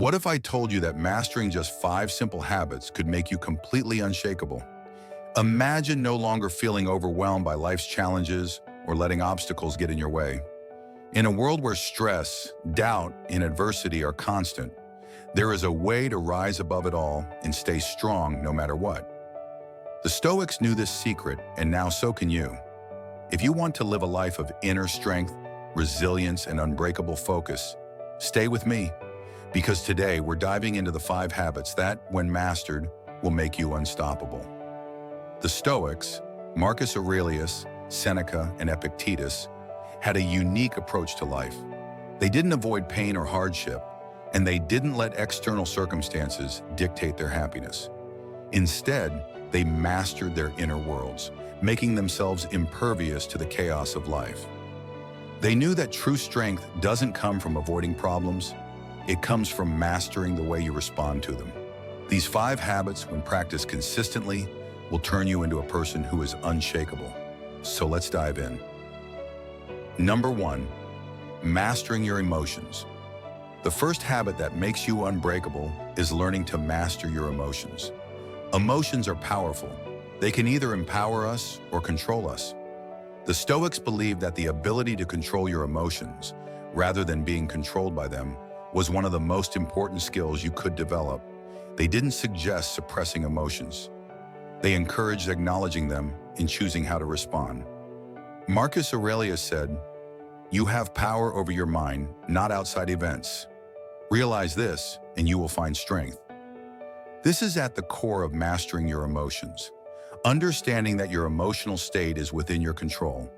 What if I told you that mastering just 5 simple habits could make you completely unshakable? Imagine no longer feeling overwhelmed by life's challenges or letting obstacles get in your way. In a world where stress, doubt, and adversity are constant, there is a way to rise above it all and stay strong no matter what. The Stoics knew this secret, and now so can you. If you want to live a life of inner strength, resilience, and unbreakable focus, stay with me, because today we're diving into the 5 habits that, when mastered, will make you unstoppable. The Stoics, Marcus Aurelius, Seneca, and Epictetus, had a unique approach to life. They didn't avoid pain or hardship, and they didn't let external circumstances dictate their happiness. Instead, they mastered their inner worlds, making themselves impervious to the chaos of life. They knew that true strength doesn't come from avoiding problems, it comes from mastering the way you respond to them. These 5 habits, when practiced consistently, will turn you into a person who is unshakable. So let's dive in. Number 1, mastering your emotions. The first habit that makes you unbreakable is learning to master your emotions. Emotions are powerful. They can either empower us or control us. The Stoics believed that the ability to control your emotions, rather than being controlled by them, was one of the most important skills you could develop. They didn't suggest suppressing emotions. They encouraged acknowledging them and choosing how to respond. Marcus Aurelius said, "You have power over your mind, not outside events. Realize this, and you will find strength." This is at the core of mastering your emotions. Understanding that your emotional state is within your control.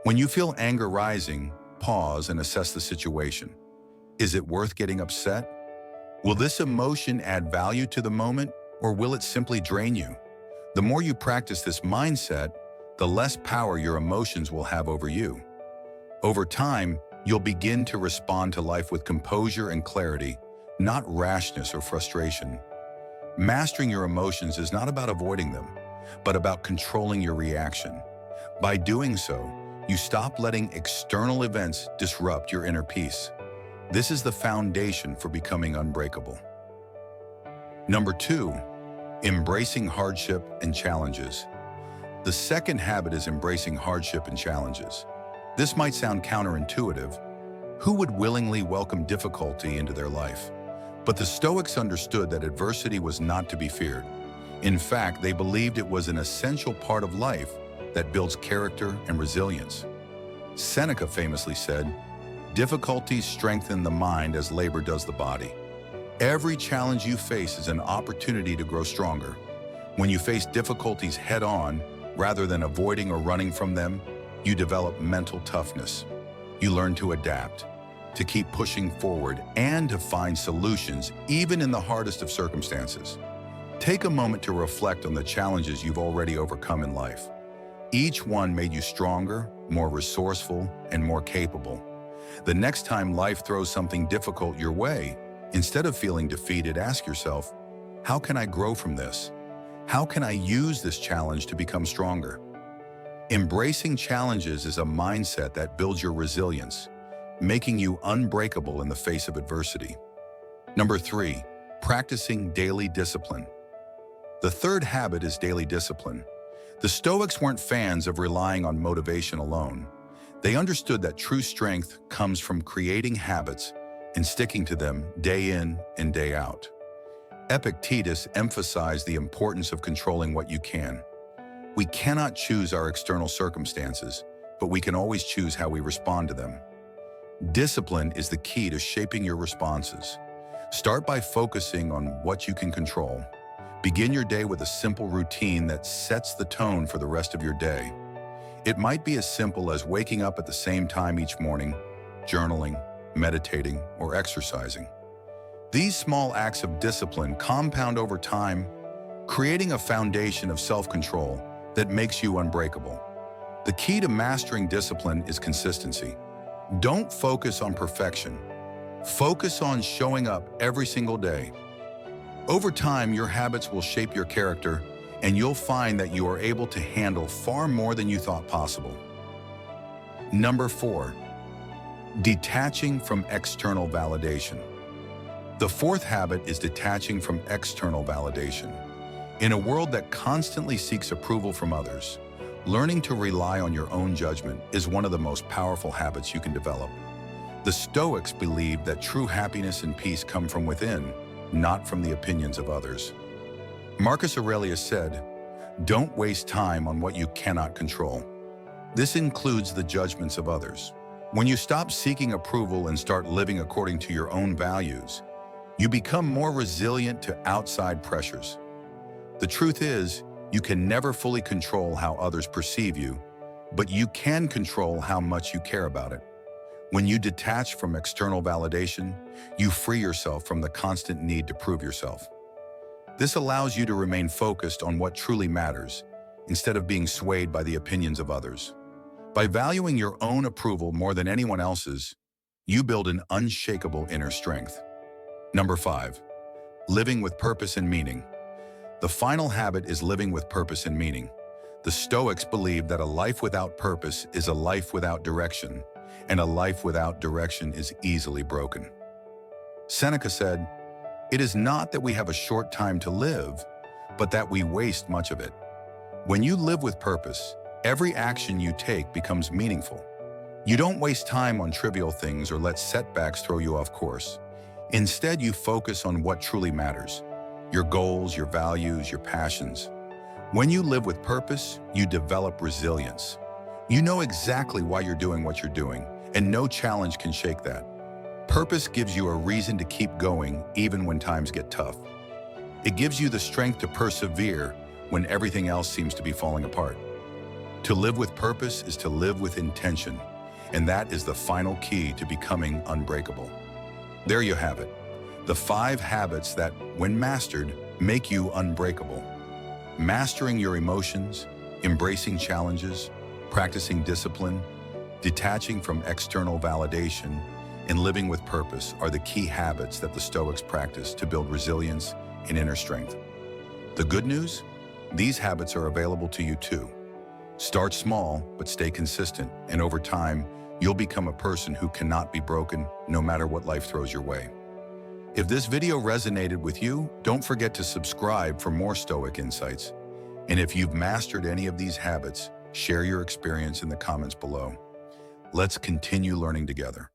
When you feel anger rising, pause and assess the situation. Is it worth getting upset? Will this emotion add value to the moment, or will it simply drain you? The more you practice this mindset, the less power your emotions will have over you. Over time, you'll begin to respond to life with composure and clarity, not rashness or frustration. Mastering your emotions is not about avoiding them, but about controlling your reaction. By doing so, you stop letting external events disrupt your inner peace. This is the foundation for becoming unbreakable. Number 2, embracing hardship and challenges. The second habit is embracing hardship and challenges. This might sound counterintuitive. Who would willingly welcome difficulty into their life? But the Stoics understood that adversity was not to be feared. In fact, they believed it was an essential part of life that builds character and resilience. Seneca famously said, "Difficulties strengthen the mind as labor does the body." Every challenge you face is an opportunity to grow stronger. When you face difficulties head-on, rather than avoiding or running from them, you develop mental toughness. You learn to adapt, to keep pushing forward, and to find solutions even in the hardest of circumstances. Take a moment to reflect on the challenges you've already overcome in life. Each one made you stronger, more resourceful, and more capable. The next time life throws something difficult your way, instead of feeling defeated, ask yourself, how can I grow from this? How can I use this challenge to become stronger? Embracing challenges is a mindset that builds your resilience, making you unbreakable in the face of adversity. Number 3, practicing daily discipline. The third habit is daily discipline. The Stoics weren't fans of relying on motivation alone. They understood that true strength comes from creating habits and sticking to them day in and day out. Epictetus emphasized the importance of controlling what you can. We cannot choose our external circumstances, but we can always choose how we respond to them. Discipline is the key to shaping your responses. Start by focusing on what you can control. Begin your day with a simple routine that sets the tone for the rest of your day. It might be as simple as waking up at the same time each morning, journaling, meditating, or exercising. These small acts of discipline compound over time, creating a foundation of self-control that makes you unbreakable. The key to mastering discipline is consistency. Don't focus on perfection. Focus on showing up every single day. Over time, your habits will shape your character, and you'll find that you are able to handle far more than you thought possible. Number 4, detaching from external validation. The fourth habit is detaching from external validation. In a world that constantly seeks approval from others, learning to rely on your own judgment is one of the most powerful habits you can develop. The Stoics believed that true happiness and peace come from within, not from the opinions of others. Marcus Aurelius said, "Don't waste time on what you cannot control." This includes the judgments of others. When you stop seeking approval and start living according to your own values, you become more resilient to outside pressures. The truth is, you can never fully control how others perceive you, but you can control how much you care about it. When you detach from external validation, you free yourself from the constant need to prove yourself. This allows you to remain focused on what truly matters, instead of being swayed by the opinions of others. By valuing your own approval more than anyone else's, you build an unshakable inner strength. Number 5, living with purpose and meaning. The final habit is living with purpose and meaning. The Stoics believe that a life without purpose is a life without direction, and a life without direction is easily broken. Seneca said, "It is not that we have a short time to live, but that we waste much of it." When you live with purpose, every action you take becomes meaningful. You don't waste time on trivial things or let setbacks throw you off course. Instead, you focus on what truly matters: your goals, your values, your passions. When you live with purpose, you develop resilience. You know exactly why you're doing what you're doing, and no challenge can shake that. Purpose gives you a reason to keep going even when times get tough. It gives you the strength to persevere when everything else seems to be falling apart. To live with purpose is to live with intention, and that is the final key to becoming unbreakable. There you have it, the 5 habits that, when mastered, make you unbreakable. Mastering your emotions, embracing challenges, practicing discipline, detaching from external validation, and living with purpose are the key habits that the Stoics practice to build resilience and inner strength. The good news? These habits are available to you too. Start small, but stay consistent, and over time, you'll become a person who cannot be broken no matter what life throws your way. If this video resonated with you, don't forget to subscribe for more Stoic insights. And if you've mastered any of these habits, share your experience in the comments below. Let's continue learning together.